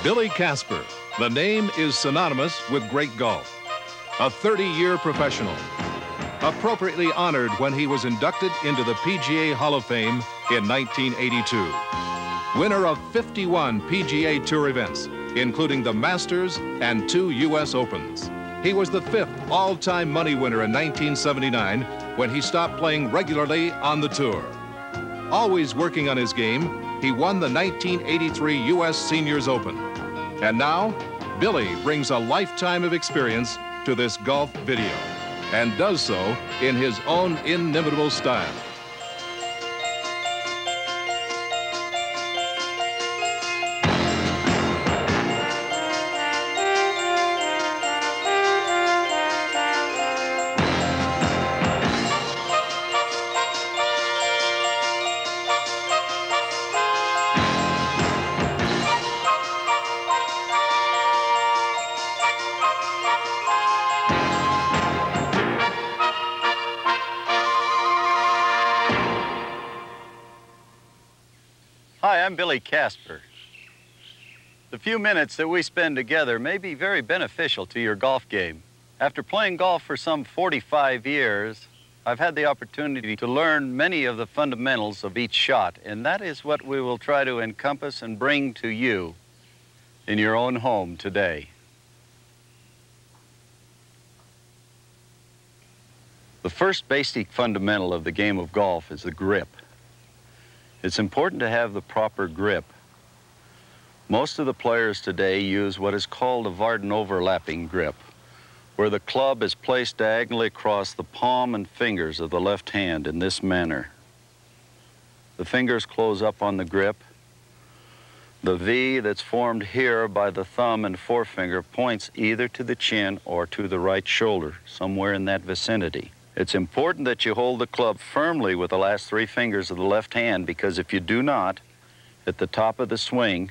Billy Casper. The name is synonymous with great golf. A 30-year professional. Appropriately honored when he was inducted into the PGA Hall of Fame in 1982. Winner of 51 PGA Tour events, including the Masters and 2 U.S. Opens. He was the 5th all-time money winner in 1979 when he stopped playing regularly on the tour. Always working on his game, he won the 1983 U.S. Seniors Open. And now, Billy brings a lifetime of experience to this golf video, and does so in his own inimitable style. Hi, I'm Billy Casper. The few minutes that we spend together may be very beneficial to your golf game. After playing golf for some 45 years, I've had the opportunity to learn many of the fundamentals of each shot, and that is what we will try to encompass and bring to you in your own home today. The first basic fundamental of the game of golf is the grip. It's important to have the proper grip. Most of the players today use what is called a Varden overlapping grip, where the club is placed diagonally across the palm and fingers of the left hand in this manner. The fingers close up on the grip. The V that's formed here by the thumb and forefinger points either to the chin or to the right shoulder, somewhere in that vicinity. It's important that you hold the club firmly with the last 3 fingers of the left hand, because if you do not, at the top of the swing,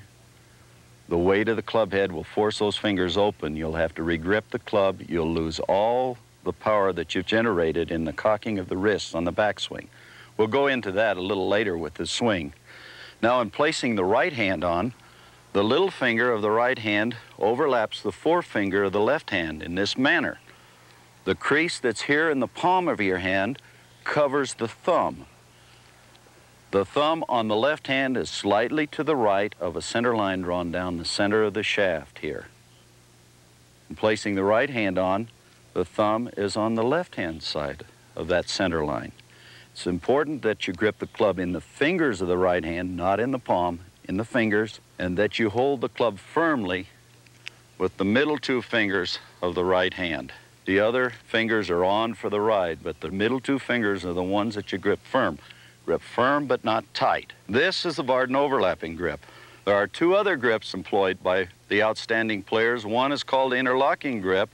the weight of the club head will force those fingers open. You'll have to re-grip the club. You'll lose all the power that you've generated in the cocking of the wrists on the backswing. We'll go into that a little later with the swing. Now, in placing the right hand on, the little finger of the right hand overlaps the forefinger of the left hand in this manner. The crease that's here in the palm of your hand covers the thumb. The thumb on the left hand is slightly to the right of a center line drawn down the center of the shaft here. In placing the right hand on, the thumb is on the left-hand side of that center line. It's important that you grip the club in the fingers of the right hand, not in the palm, in the fingers, and that you hold the club firmly with the middle 2 fingers of the right hand. The other fingers are on for the ride, but the middle 2 fingers are the ones that you grip firm. Grip firm, but not tight. This is the Varden overlapping grip. There are 2 other grips employed by the outstanding players. One is called the interlocking grip,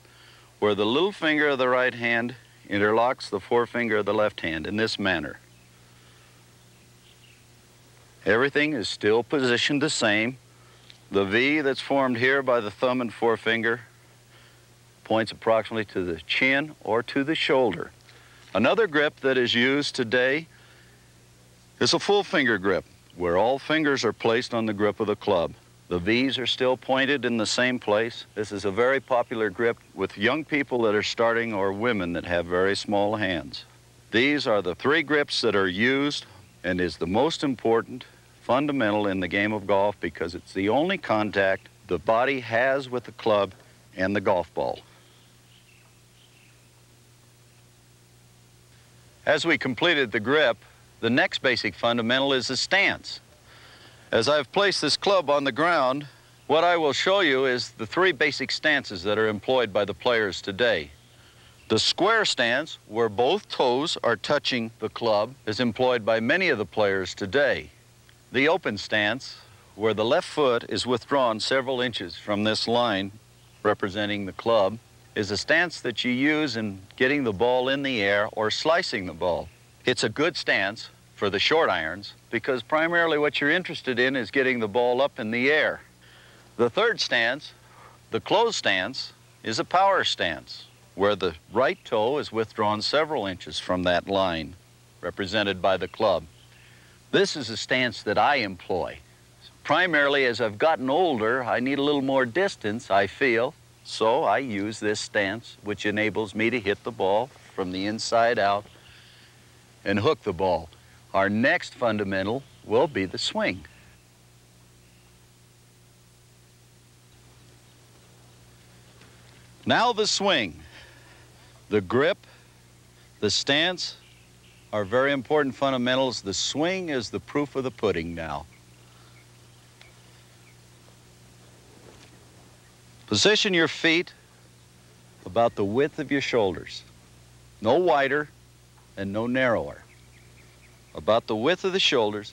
where the little finger of the right hand interlocks the forefinger of the left hand in this manner. Everything is still positioned the same. The V that's formed here by the thumb and forefinger points approximately to the chin or to the shoulder. Another grip that is used today is a full finger grip, where all fingers are placed on the grip of the club. The V's are still pointed in the same place. This is a very popular grip with young people that are starting or women that have very small hands. These are the 3 grips that are used and is the most important fundamental in the game of golf, because it's the only contact the body has with the club and the golf ball. As we completed the grip, the next basic fundamental is the stance. As I've placed this club on the ground, what I will show you is the 3 basic stances that are employed by the players today. The square stance, where both toes are touching the club, is employed by many of the players today. The open stance, where the left foot is withdrawn several inches from this line representing the club, is a stance that you use in getting the ball in the air or slicing the ball. It's a good stance for the short irons, because primarily what you're interested in is getting the ball up in the air. The third stance, the closed stance, is a power stance, where the right toe is withdrawn several inches from that line represented by the club. This is a stance that I employ. Primarily, as I've gotten older, I need a little more distance, I feel, so I use this stance, which enables me to hit the ball from the inside out and hook the ball. Our next fundamental will be the swing. Now the swing. The grip, the stance are very important fundamentals. The swing is the proof of the pudding now. Position your feet about the width of your shoulders. No wider and no narrower. About the width of the shoulders.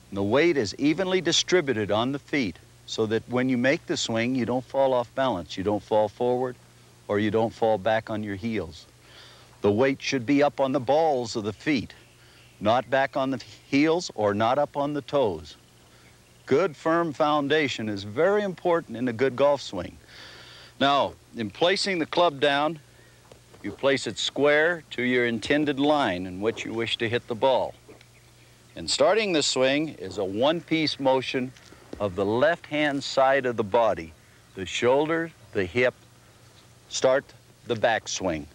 And the weight is evenly distributed on the feet so that when you make the swing, you don't fall off balance. You don't fall forward or you don't fall back on your heels. The weight should be up on the balls of the feet, not back on the heels or not up on the toes. Good firm foundation is very important in a good golf swing. Now, in placing the club down, you place it square to your intended line in which you wish to hit the ball. And starting the swing is a one-piece motion of the left-hand side of the body. The shoulder, the hip, start the backswing.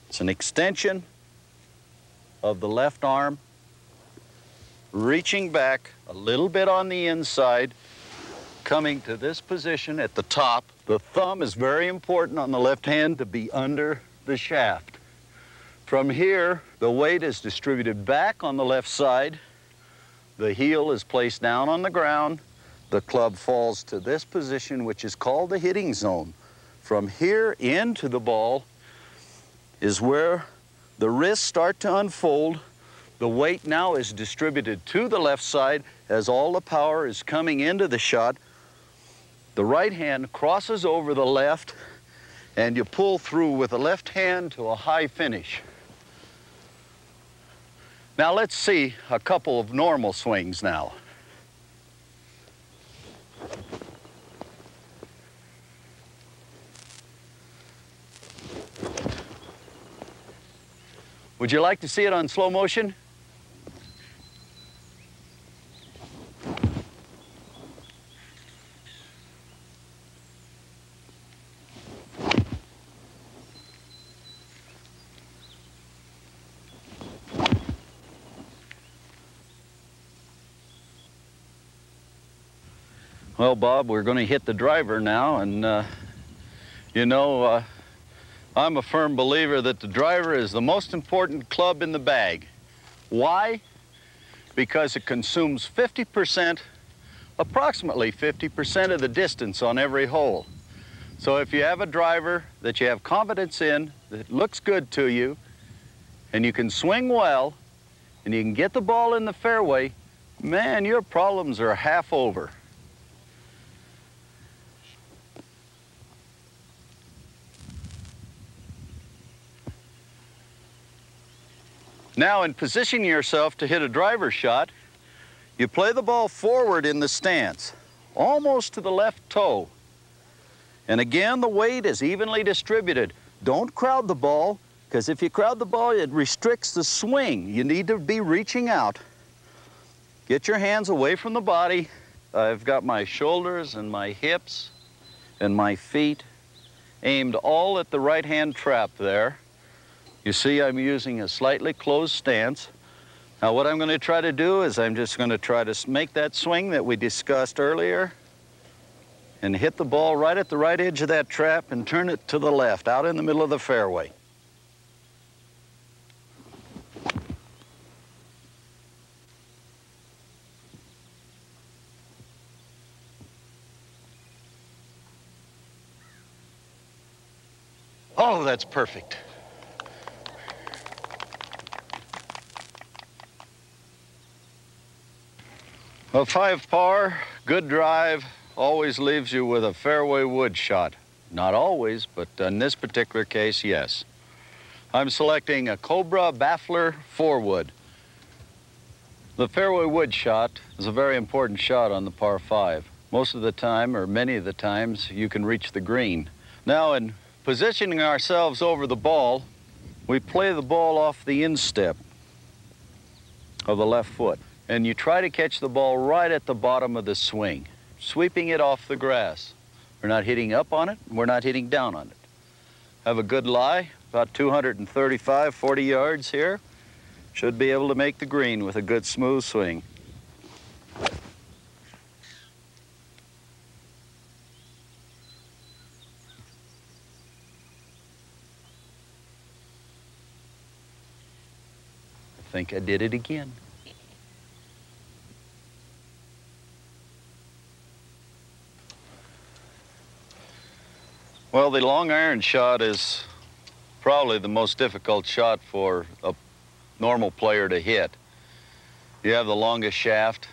It's an extension of the left arm, reaching back a little bit on the inside, coming to this position at the top. The thumb is very important on the left hand to be under the shaft. From here, the weight is distributed back on the left side. The heel is placed down on the ground. The club falls to this position, which is called the hitting zone. From here into the ball is where the wrists start to unfold. The weight now is distributed to the left side as all the power is coming into the shot. The right hand crosses over the left, and you pull through with the left hand to a high finish. Now let's see a couple of normal swings now. Would you like to see it on slow motion? Well, Bob, we're going to hit the driver now, and I'm a firm believer that the driver is the most important club in the bag. Why? Because it consumes 50%, approximately 50% of the distance on every hole. So if you have a driver that you have confidence in, that looks good to you, and you can swing well, and you can get the ball in the fairway, man, your problems are half over. Now, in positioning yourself to hit a driver shot, you play the ball forward in the stance, almost to the left toe. And again, the weight is evenly distributed. Don't crowd the ball, because if you crowd the ball, it restricts the swing. You need to be reaching out. Get your hands away from the body. I've got my shoulders and my hips and my feet aimed all at the right-hand trap there. You see, I'm using a slightly closed stance. Now, what I'm going to try to do is I'm just going to try to make that swing that we discussed earlier and hit the ball right at the right edge of that trap and turn it to the left, out in the middle of the fairway. Oh, that's perfect. A 5 par, good drive, always leaves you with a fairway wood shot. Not always, but in this particular case, yes. I'm selecting a Cobra Baffler 4-wood. The fairway wood shot is a very important shot on the par 5. Most of the time, or many of the times, you can reach the green. Now, in positioning ourselves over the ball, we play the ball off the instep of the left foot. and you try to catch the ball right at the bottom of the swing, sweeping it off the grass. We're not hitting up on it, we're not hitting down on it. Have a good lie, about 235, 40 yards here. Should be able to make the green with a good smooth swing. I think I did it again. Well, the long iron shot is probably the most difficult shot for a normal player to hit. You have the longest shaft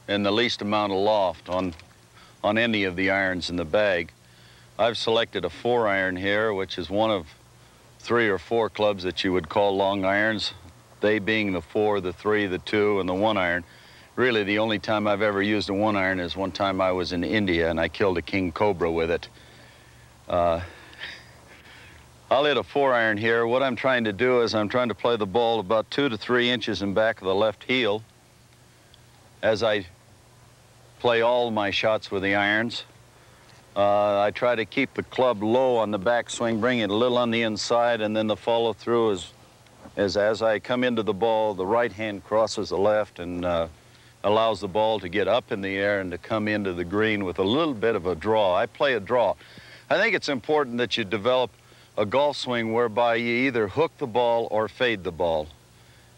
and the least amount of loft on any of the irons in the bag. I've selected a 4-iron here, which is one of 3 or 4 clubs that you would call long irons, they being the 4, the 3, the 2, and the 1-iron. Really, the only time I've ever used a 1-iron is one time I was in India and I killed a king cobra with it. I'll hit a 4-iron here. What I'm trying to do is I'm trying to play the ball about 2 to 3 inches in back of the left heel as I play all my shots with the irons. I try to keep the club low on the backswing, bring it a little on the inside, and then the follow through is as I come into the ball, the right hand crosses the left and allows the ball to get up in the air and to come into the green with a little bit of a draw. I play a draw. I think it's important that you develop a golf swing whereby you either hook the ball or fade the ball.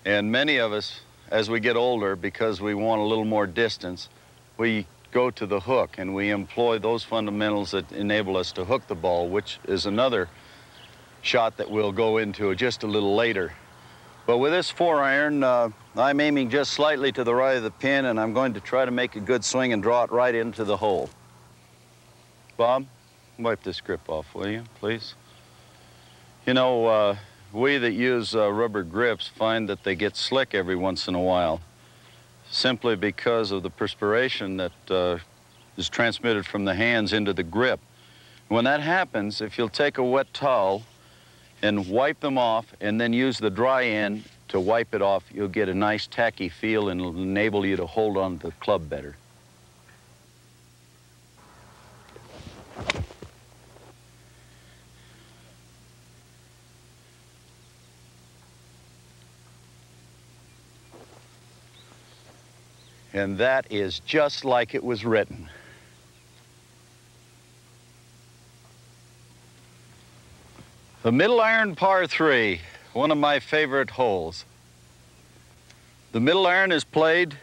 And many of us, as we get older, because we want a little more distance, we go to the hook and we employ those fundamentals that enable us to hook the ball, which is another shot that we'll go into just a little later. But with this 4-iron, I'm aiming just slightly to the right of the pin, and I'm going to try to make a good swing and draw it right into the hole. Bob, wipe this grip off, will you, please? You know, we that use rubber grips find that they get slick every once in a while, simply because of the perspiration that is transmitted from the hands into the grip. When that happens, if you'll take a wet towel and wipe them off and then use the dry end to wipe it off, you'll get a nice tacky feel and it'll enable you to hold on to the club better. And that is just like it was written. The middle iron par 3, one of my favorite holes. The middle iron is played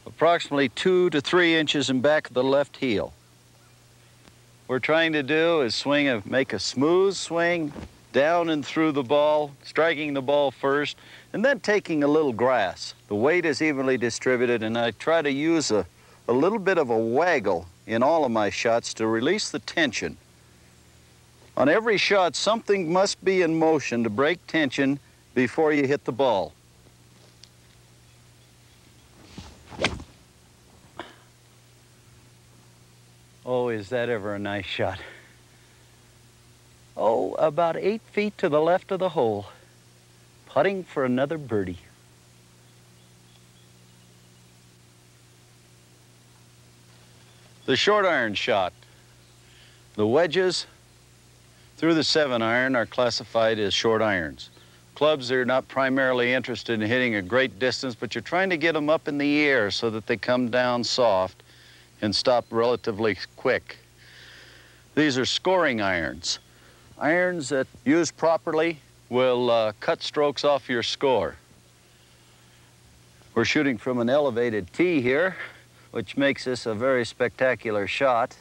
approximately 2 to 3 inches in back of the left heel. What we're trying to do is make a smooth swing down and through the ball, striking the ball first, and then taking a little grass. The weight is evenly distributed, and I try to use a little bit of a waggle in all of my shots to release the tension. On every shot, something must be in motion to break tension before you hit the ball. Oh, is that ever a nice shot? Oh, about 8 feet to the left of the hole, putting for another birdie. The short iron shot. The wedges through the 7-iron are classified as short irons. Clubs are not primarily interested in hitting a great distance, but you're trying to get them up in the air so that they come down soft and stop relatively quick. These are scoring irons. Irons that, used properly, will cut strokes off your score. We're shooting from an elevated tee here, which makes this a very spectacular shot.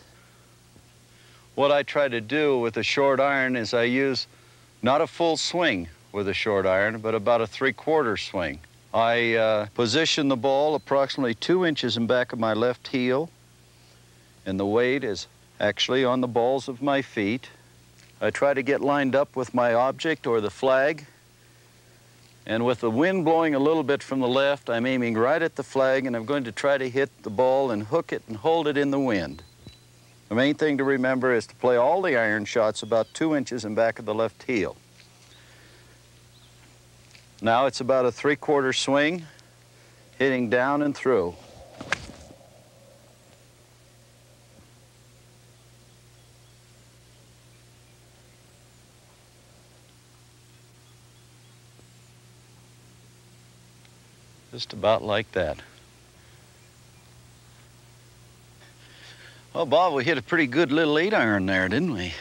What I try to do with a short iron is I use not a full swing with a short iron, but about a 3/4 swing. I position the ball approximately 2 inches in back of my left heel, and the weight is actually on the balls of my feet. I try to get lined up with my object or the flag, and with the wind blowing a little bit from the left, I'm aiming right at the flag, and I'm going to try to hit the ball and hook it and hold it in the wind. The main thing to remember is to play all the iron shots about 2 inches in back of the left heel. Now it's about a 3/4 swing. hitting down and through. Just about like that. Well, Bob, we hit a pretty good little 8-iron there, didn't we?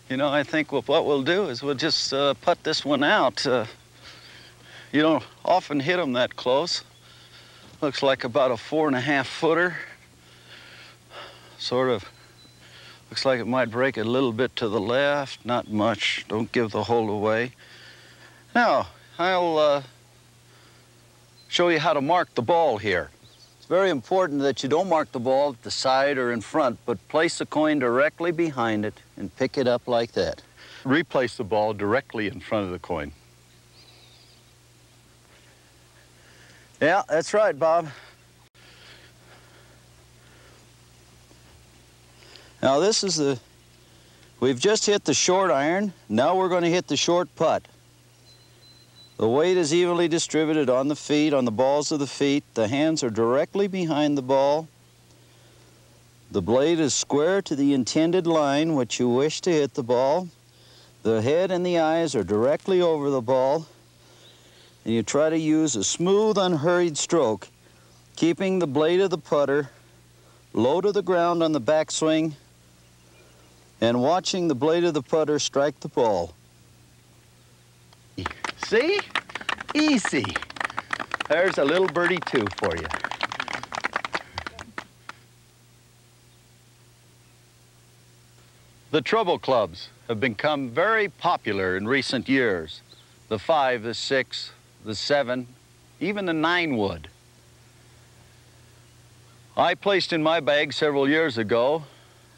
You know, I think what we'll do is we'll just putt this one out. You don't often hit them that close. Looks like about a 4.5 footer. Sort of looks like it might break a little bit to the left, not much. Don't give the hole away. Now, I'll show you how to mark the ball here. It's very important that you don't mark the ball at the side or in front, but place the coin directly behind it and pick it up like that. Replace the ball directly in front of the coin. Yeah, that's right, Bob. Now this is we've just hit the short iron. Now we're going to hit the short putt. The weight is evenly distributed on the feet, on the balls of the feet. The hands are directly behind the ball. The blade is square to the intended line which you wish to hit the ball. The head and the eyes are directly over the ball. And you try to use a smooth, unhurried stroke, keeping the blade of the putter low to the ground on the backswing and watching the blade of the putter strike the ball. See? Easy. There's a little birdie too for you. The treble clubs have become very popular in recent years. The 5, the 6, the 7, even the 9 wood. I placed in my bag several years ago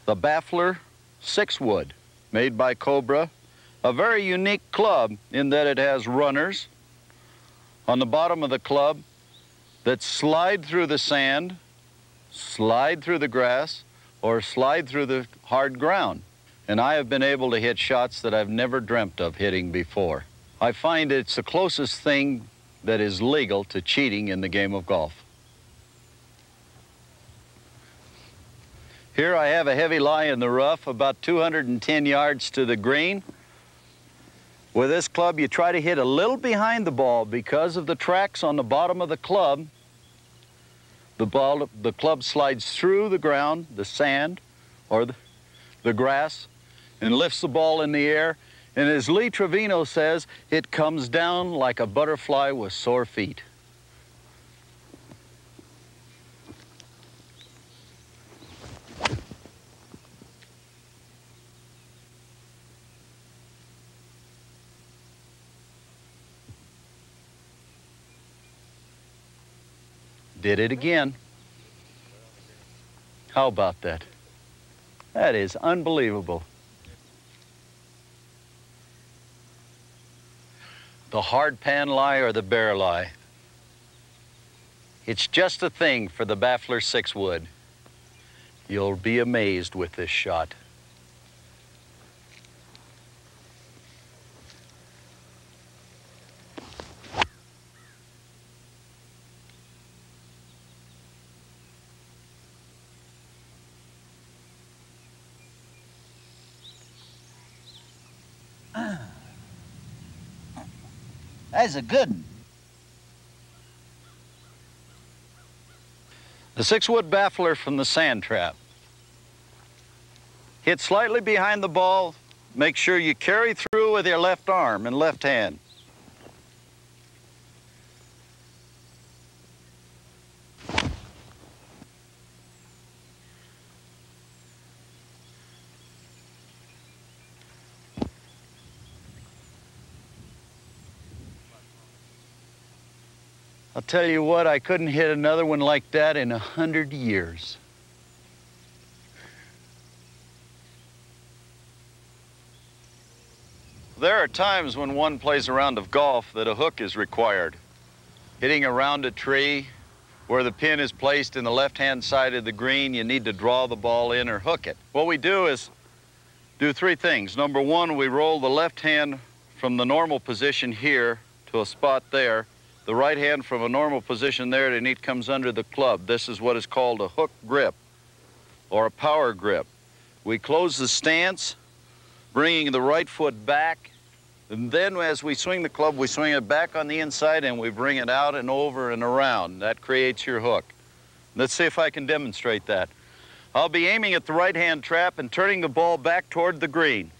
the Baffler 6 wood, made by Cobra. A very unique club in that it has runners on the bottom of the club that slide through the sand, slide through the grass, or slide through the hard ground. And I have been able to hit shots that I've never dreamt of hitting before. I find it's the closest thing that is legal to cheating in the game of golf. Here I have a heavy lie in the rough, about 210 yards to the green. With this club, you try to hit a little behind the ball because of the tracks on the bottom of the club. The club slides through the ground, the sand, or the grass, and lifts the ball in the air. And as Lee Trevino says, it comes down like a butterfly with sore feet. Did it again. How about that? That is unbelievable. The hard pan lie or the bare lie. It's just a thing for the Baffler 6 wood. You'll be amazed with this shot. That's a good one. The 6 wood Baffler from the sand trap. Hit slightly behind the ball. Make sure you carry through with your left arm and left hand. I'll tell you what, I couldn't hit another one like that in 100 years. There are times when one plays a round of golf that a hook is required. Hitting around a tree where the pin is placed in the left-hand side of the green, you need to draw the ball in or hook it. What we do is do 3 things. Number 1, we roll the left hand from the normal position here to a spot there, the right hand from a normal position there, and it comes under the club. This is what is called a hook grip or a power grip. We close the stance, bringing the right foot back, and then as we swing the club, we swing it back on the inside and we bring it out and over and around. That creates your hook. Let's see if I can demonstrate that. I'll be aiming at the right-hand trap and turning the ball back toward the green.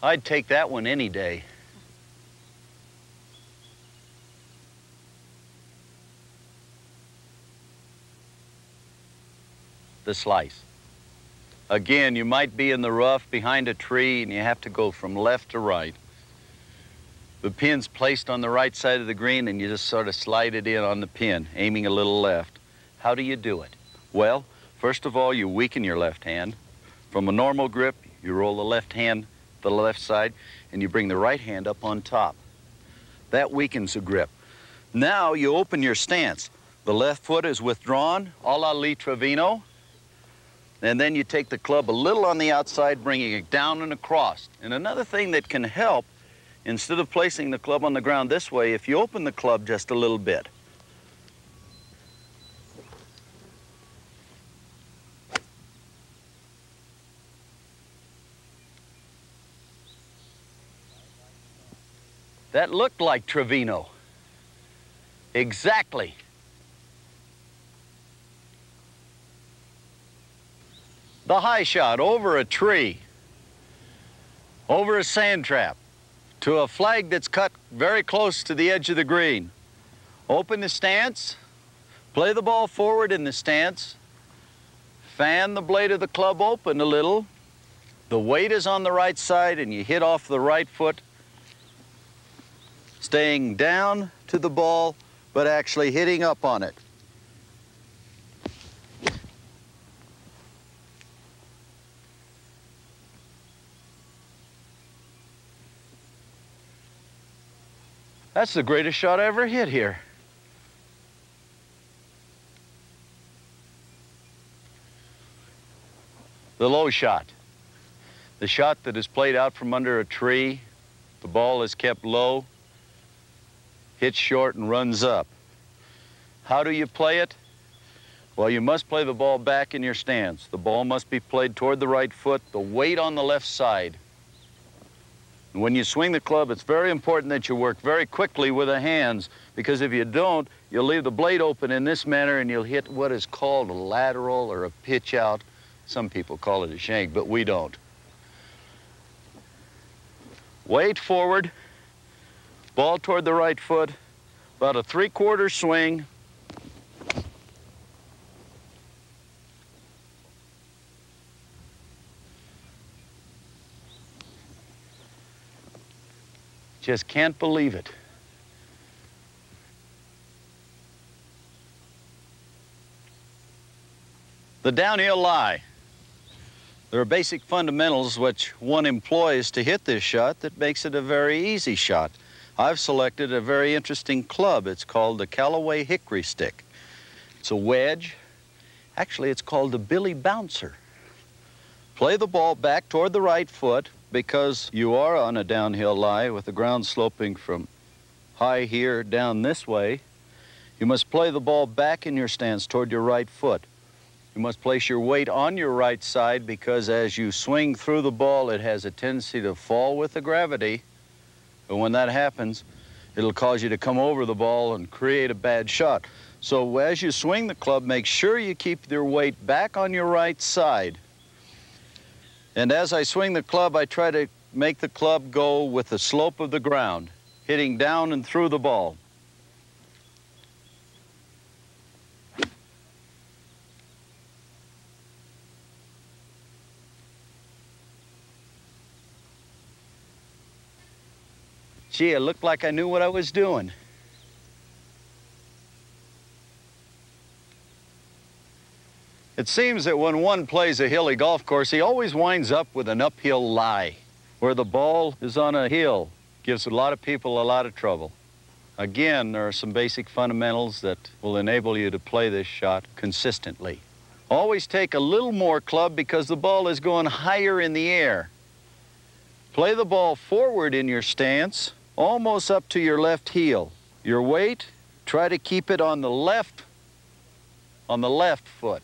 I'd take that one any day. The slice. Again, you might be in the rough behind a tree and you have to go from left to right. The pin's placed on the right side of the green and you just sort of slide it in on the pin, aiming a little left. How do you do it? Well, first of all, you weaken your left hand. From a normal grip, you roll the left hand to the left side and you bring the right hand up on top. That weakens the grip. Now you open your stance. The left foot is withdrawn, a la Lee Trevino. And then you take the club a little on the outside, bringing it down and across. And another thing that can help, instead of placing the club on the ground this way, if you open the club just a little bit. That looked like Trevino. Exactly. The high shot over a tree, over a sand trap, to a flag that's cut very close to the edge of the green. Open the stance, play the ball forward in the stance, fan the blade of the club open a little. The weight is on the right side and you hit off the right foot, staying down to the ball, but actually hitting up on it. That's the greatest shot I ever hit here. The low shot. The shot that is played out from under a tree. The ball is kept low, hits short and runs up. How do you play it? Well, you must play the ball back in your stance. The ball must be played toward the right foot, the weight on the left side. When you swing the club, it's very important that you work very quickly with the hands, because if you don't, you'll leave the blade open in this manner and you'll hit what is called a lateral or a pitch out. Some people call it a shank, but we don't. Weight forward, ball toward the right foot, about a 3/4 swing. Just can't believe it. The downhill lie. There are basic fundamentals which one employs to hit this shot that makes it a very easy shot. I've selected a very interesting club. It's called the Callaway Hickory Stick. It's a wedge. Actually, it's called the Billy Bouncer. Play the ball back toward the right foot, because you are on a downhill lie with the ground sloping from high here down this way. You must play the ball back in your stance toward your right foot. You must place your weight on your right side, because as you swing through the ball, it has a tendency to fall with the gravity. But when that happens, it'll cause you to come over the ball and create a bad shot. So as you swing the club, make sure you keep your weight back on your right side. And as I swing the club, I try to make the club go with the slope of the ground, hitting down and through the ball. Gee, it looked like I knew what I was doing. It seems that when one plays a hilly golf course, he always winds up with an uphill lie, where the ball is on a hill. Gives a lot of people a lot of trouble. Again, there are some basic fundamentals that will enable you to play this shot consistently. Always take a little more club because the ball is going higher in the air. Play the ball forward in your stance, almost up to your left heel. Your weight, try to keep it on the left foot.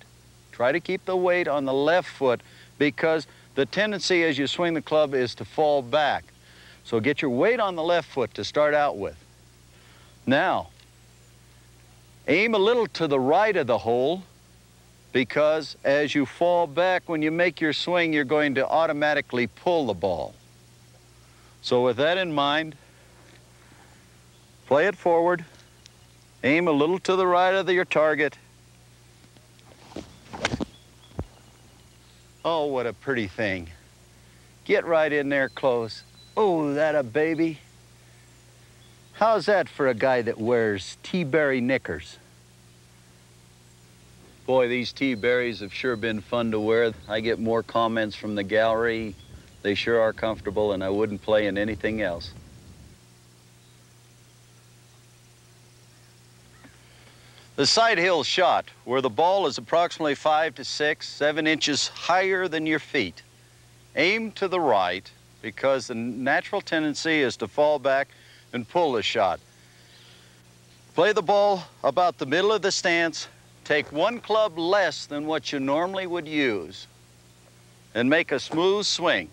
Try to keep the weight on the left foot because the tendency as you swing the club is to fall back. So get your weight on the left foot to start out with. Now, aim a little to the right of the hole because as you fall back, when you make your swing, you're going to automatically pull the ball. So with that in mind, play it forward, aim a little to the right of your target. Oh, what a pretty thing. Get right in there close. Oh, that a baby. How's that for a guy that wears tea-berry knickers? Boy, these tea-berries have sure been fun to wear. I get more comments from the gallery. They sure are comfortable, and I wouldn't play in anything else. The side hill shot, where the ball is approximately 5 to 6, 7 inches higher than your feet. Aim to the right because the natural tendency is to fall back and pull the shot. Play the ball about the middle of the stance, take one club less than what you normally would use, and make a smooth swing.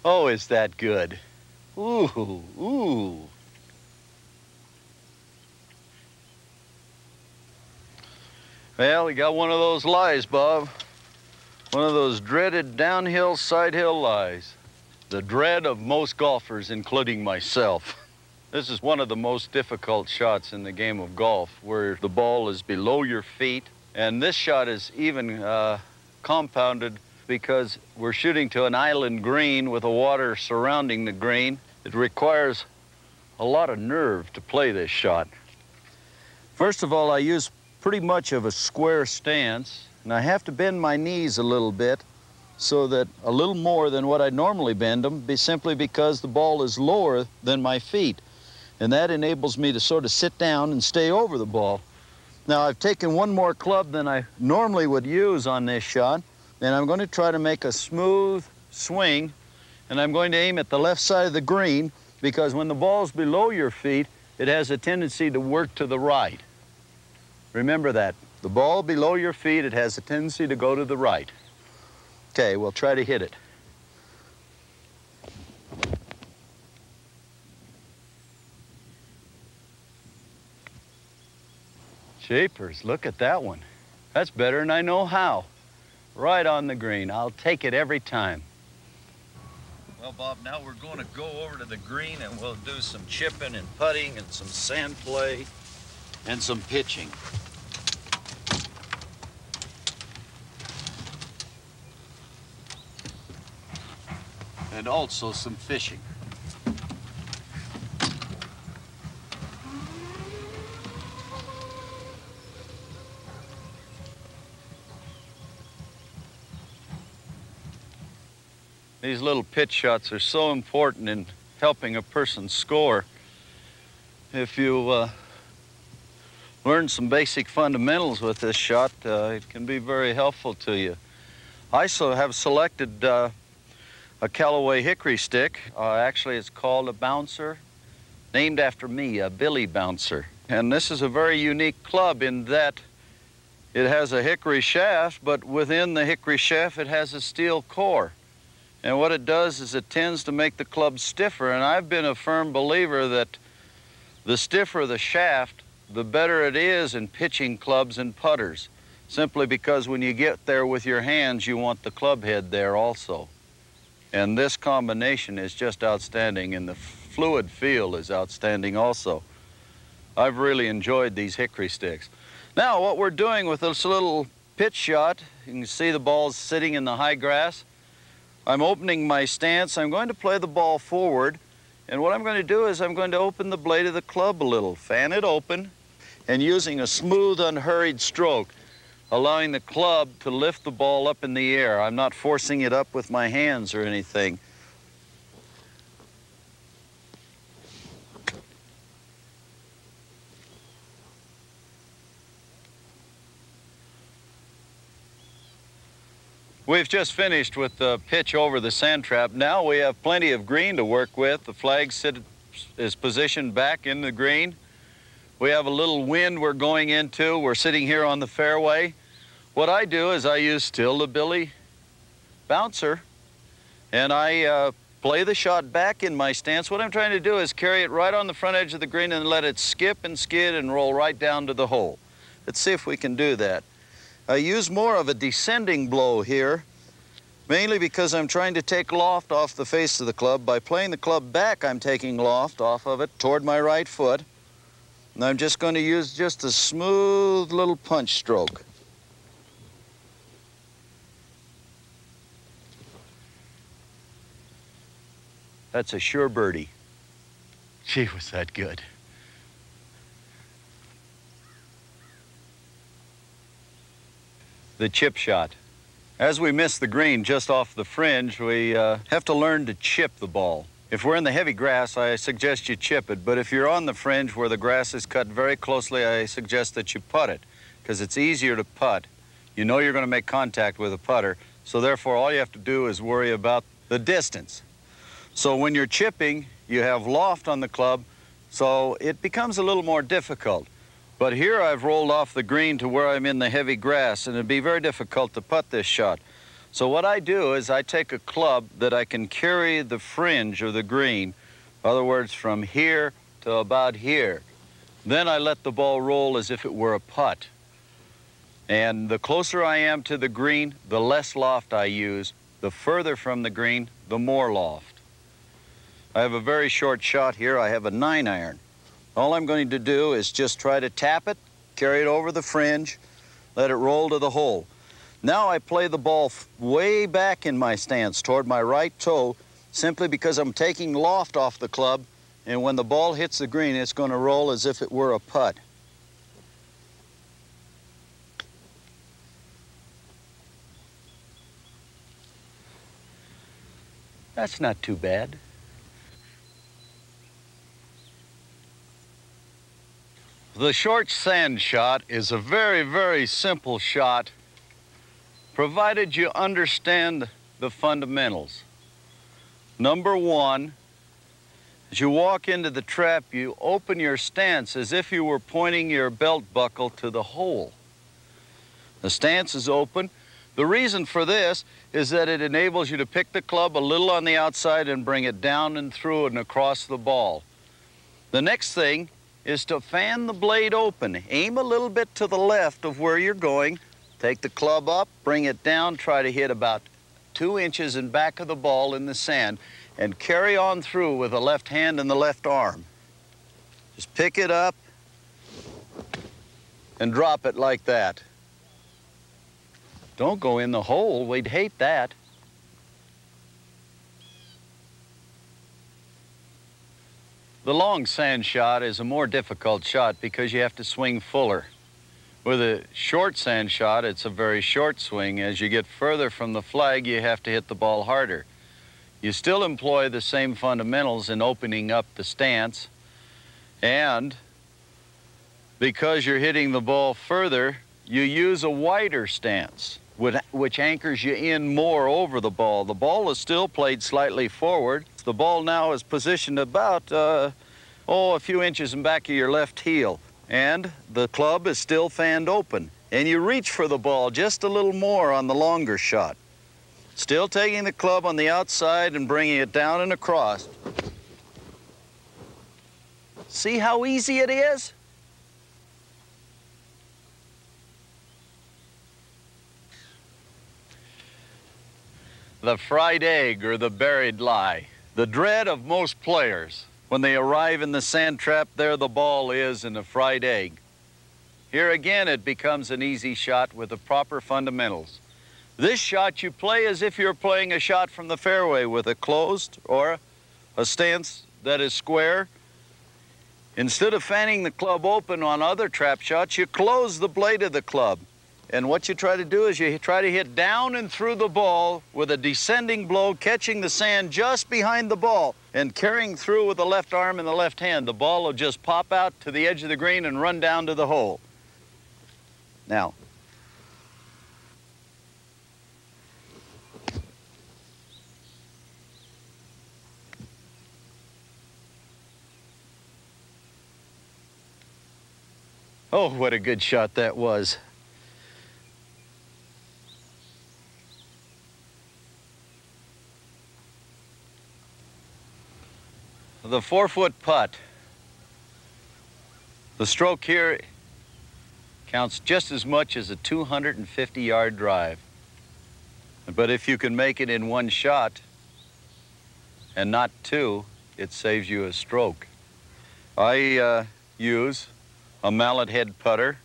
Oh, is that good? Ooh, ooh. Well, we got one of those lies, Bob. One of those dreaded downhill, side hill lies. The dread of most golfers, including myself. This is one of the most difficult shots in the game of golf, where the ball is below your feet. And this shot is even compounded because we're shooting to an island green with the water surrounding the green. It requires a lot of nerve to play this shot. First of all, I use pretty much of a square stance, and I have to bend my knees a little bit so that a little more than what I normally bend them, simply because the ball is lower than my feet. And that enables me to sort of sit down and stay over the ball. Now, I've taken one more club than I normally would use on this shot, and I'm going to try to make a smooth swing, and I'm going to aim at the left side of the green because when the ball's below your feet, it has a tendency to work to the right. Remember that. The ball below your feet, it has a tendency to go to the right. Okay, we'll try to hit it. Japers, look at that one. That's better than I know how. Right on the green. I'll take it every time. Well, Bob, now we're going to go over to the green and we'll do some chipping and putting and some sand play and some pitching. And also some fishing. These little pitch shots are so important in helping a person score. If you learn some basic fundamentals with this shot, it can be very helpful to you. I also have selected a Callaway hickory stick. Actually, it's called a bouncer, named after me, a Billy Bouncer. And this is a very unique club in that it has a hickory shaft, but within the hickory shaft, it has a steel core. And what it does is it tends to make the club stiffer, and I've been a firm believer that the stiffer the shaft, the better it is in pitching clubs and putters, simply because when you get there with your hands, you want the club head there also. And this combination is just outstanding in the fluid feel is outstanding also. I've really enjoyed these hickory sticks. Now what we're doing with this little pitch shot, you can see the ball's sitting in the high grass. I'm opening my stance. I'm going to play the ball forward, and what I'm going to do is I'm going to open the blade of the club a little, fan it open, and using a smooth, unhurried stroke, allowing the club to lift the ball up in the air. I'm not forcing it up with my hands or anything. We've just finished with the pitch over the sand trap. Now we have plenty of green to work with. The flag is positioned back in the green. We have a little wind we're going into. We're sitting here on the fairway. What I do is I use still the Billy bouncer, and I play the shot back in my stance. What I'm trying to do is carry it right on the front edge of the green and let it skip and skid and roll right down to the hole. Let's see if we can do that. I use more of a descending blow here, mainly because I'm trying to take loft off the face of the club. By playing the club back, I'm taking loft off of it toward my right foot. And I'm just going to use just a smooth little punch stroke. That's a sure birdie. Gee, was that good. The chip shot. As we miss the green just off the fringe, we have to learn to chip the ball. If we're in the heavy grass, I suggest you chip it, but if you're on the fringe where the grass is cut very closely, I suggest that you putt it, because it's easier to putt. You know you're going to make contact with a putter, so therefore all you have to do is worry about the distance. So when you're chipping, you have loft on the club, so it becomes a little more difficult. But here I've rolled off the green to where I'm in the heavy grass, and it'd be very difficult to putt this shot. So what I do is I take a club that I can carry the fringe of the green, in other words, from here to about here. Then I let the ball roll as if it were a putt. And the closer I am to the green, the less loft I use. The further from the green, the more loft. I have a very short shot here. I have a 9-iron. All I'm going to do is just try to tap it, carry it over the fringe, let it roll to the hole. Now I play the ball way back in my stance toward my right toe, simply because I'm taking loft off the club, and when the ball hits the green, it's going to roll as if it were a putt. That's not too bad. The short sand shot is a very, very simple shot, provided you understand the fundamentals. Number one, as you walk into the trap, you open your stance as if you were pointing your belt buckle to the hole. The stance is open. The reason for this is that it enables you to pick the club a little on the outside and bring it down and through and across the ball. The next thing is to fan the blade open. Aim a little bit to the left of where you're going. Take the club up, bring it down, try to hit about 2 inches in back of the ball in the sand, and carry on through with the left hand and the left arm. Just pick it up and drop it like that. Don't go in the hole, we'd hate that. The long sand shot is a more difficult shot because you have to swing fuller. With a short sand shot, it's a very short swing. As you get further from the flag, you have to hit the ball harder. You still employ the same fundamentals in opening up the stance, and because you're hitting the ball further, you use a wider stance, which anchors you in more over the ball. The ball is still played slightly forward. The ball now is positioned about, a few inches in back of your left heel. And the club is still fanned open. And you reach for the ball just a little more on the longer shot. Still taking the club on the outside and bringing it down and across. See how easy it is? The fried egg or the buried lie. The dread of most players When they arrive in the sand trap, there the ball is in a fried egg. Here again, it becomes an easy shot with the proper fundamentals. This shot you play as if you're playing a shot from the fairway with a closed or a stance that is square. Instead of fanning the club open on other trap shots, you close the blade of the club. And what you try to do is you try to hit down and through the ball with a descending blow, catching the sand just behind the ball and carrying through with the left arm and the left hand. The ball will just pop out to the edge of the green and run down to the hole. Now, oh, what a good shot that was. The 4-foot putt. The stroke here counts just as much as a 250-yard drive. But if you can make it in one shot and not two, it saves you a stroke. I use a mallet head putter.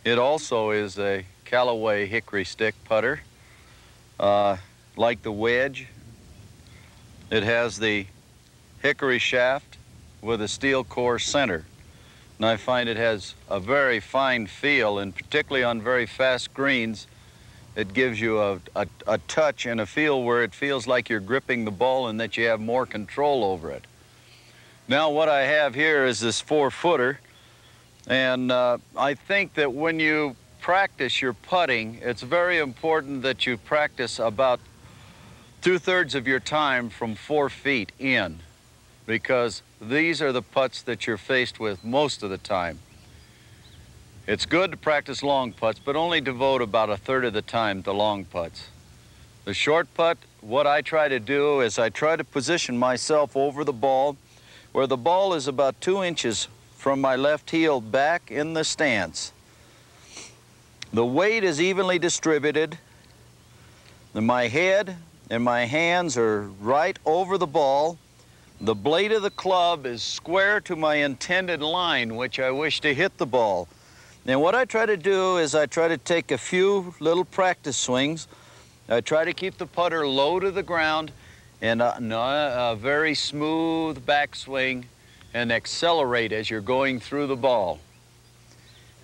It also is a Callaway hickory stick putter. Like the wedge, it has the hickory shaft with a steel core center. And I find it has a very fine feel, and particularly on very fast greens, it gives you a touch and a feel where it feels like you're gripping the ball and that you have more control over it. Now what I have here is this 4-footer, and I think that when you practice your putting, it's very important that you practice about 2/3 of your time from 4 feet in, because these are the putts that you're faced with most of the time. It's good to practice long putts, but only devote about 1/3 of the time to long putts. The short putt, what I try to do is I try to position myself over the ball where the ball is about 2 inches from my left heel back in the stance. The weight is evenly distributed. My head and my hands are right over the ball. The blade of the club is square to my intended line, which I wish to hit the ball. And what I try to do is I try to take a few little practice swings. I try to keep the putter low to the ground and a very smooth backswing and accelerate as you're going through the ball.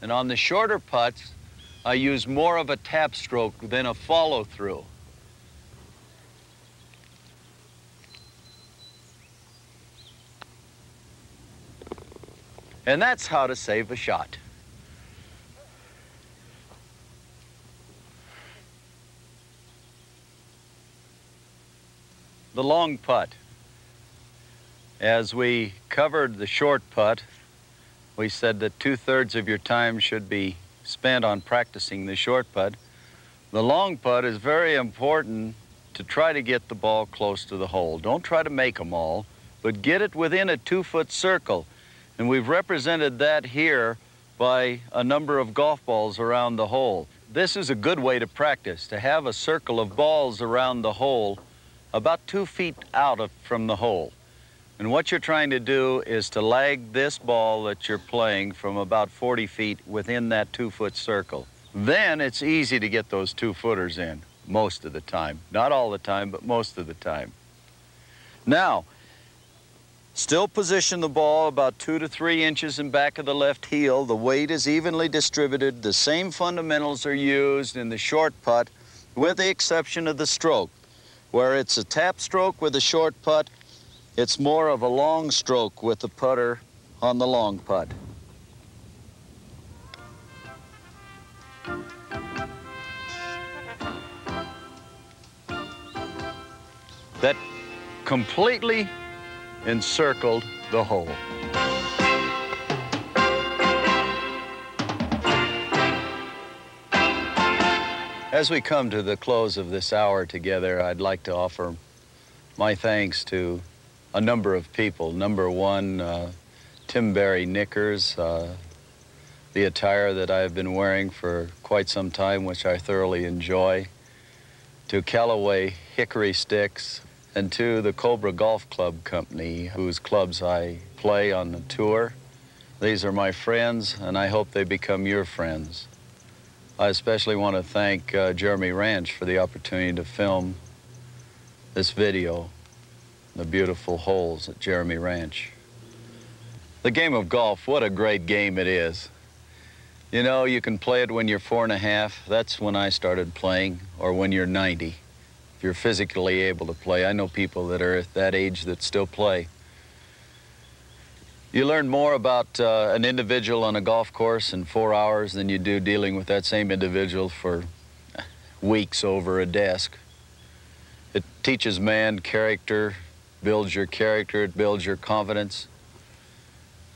And on the shorter putts, I use more of a tap stroke than a follow-through. And that's how to save a shot. The long putt. As we covered the short putt, we said that 2/3 of your time should be spent on practicing the short putt. The long putt is very important to try to get the ball close to the hole. Don't try to make them all, but get it within a 2-foot circle. And we've represented that here by a number of golf balls around the hole. This is a good way to practice, to have a circle of balls around the hole about 2 feet out from the hole. And what you're trying to do is to lag this ball that you're playing from about 40 feet within that 2-foot circle. Then it's easy to get those 2-footers in most of the time. Not all the time, but most of the time. Now, still position the ball about 2 to 3 inches in back of the left heel. The weight is evenly distributed. The same fundamentals are used in the short putt, with the exception of the stroke. Where it's a tap stroke with a short putt, it's more of a long stroke with the putter on the long putt. That completely encircled the hole. As we come to the close of this hour together, I'd like to offer my thanks to a number of people. Number one, Tim Barry knickers, the attire that I've been wearing for quite some time, which I thoroughly enjoy. To Callaway hickory sticks, and to the Cobra Golf Club Company, whose clubs I play on the tour. These are my friends, and I hope they become your friends. I especially want to thank Jeremy Ranch for the opportunity to film this video, the beautiful holes at Jeremy Ranch. The game of golf, what a great game it is. You know, you can play it when you're 4.5. That's when I started playing, or when you're 90. If you're physically able to play. I know people that are at that age that still play. You learn more about an individual on a golf course in 4 hours than you do dealing with that same individual for weeks over a desk. It teaches man character, builds your character, it builds your confidence.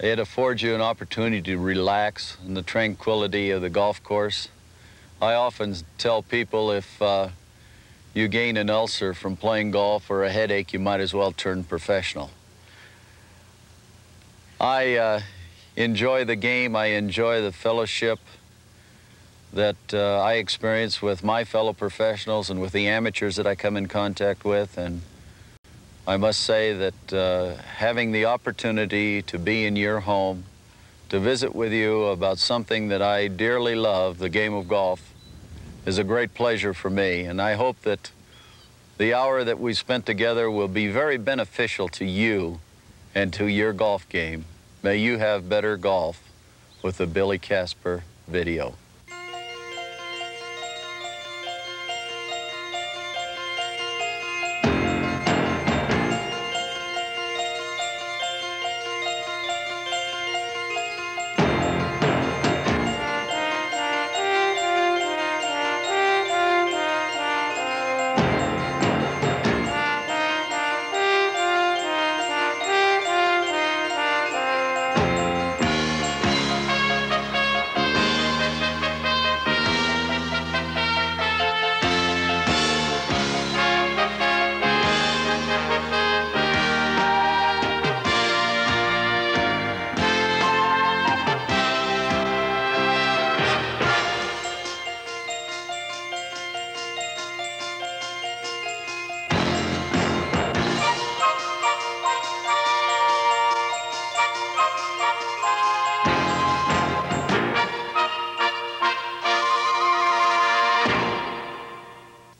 It affords you an opportunity to relax in the tranquility of the golf course. I often tell people if you gain an ulcer from playing golf or a headache, you might as well turn professional. I enjoy the game, I enjoy the fellowship that I experience with my fellow professionals and with the amateurs that I come in contact with. And I must say that having the opportunity to be in your home, to visit with you about something that I dearly love, the game of golf, is a great pleasure for me. And I hope that the hour that we spent together will be very beneficial to you and to your golf game. May you have better golf with the Billy Casper video.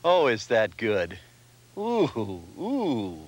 Oh, is that good? Ooh, ooh.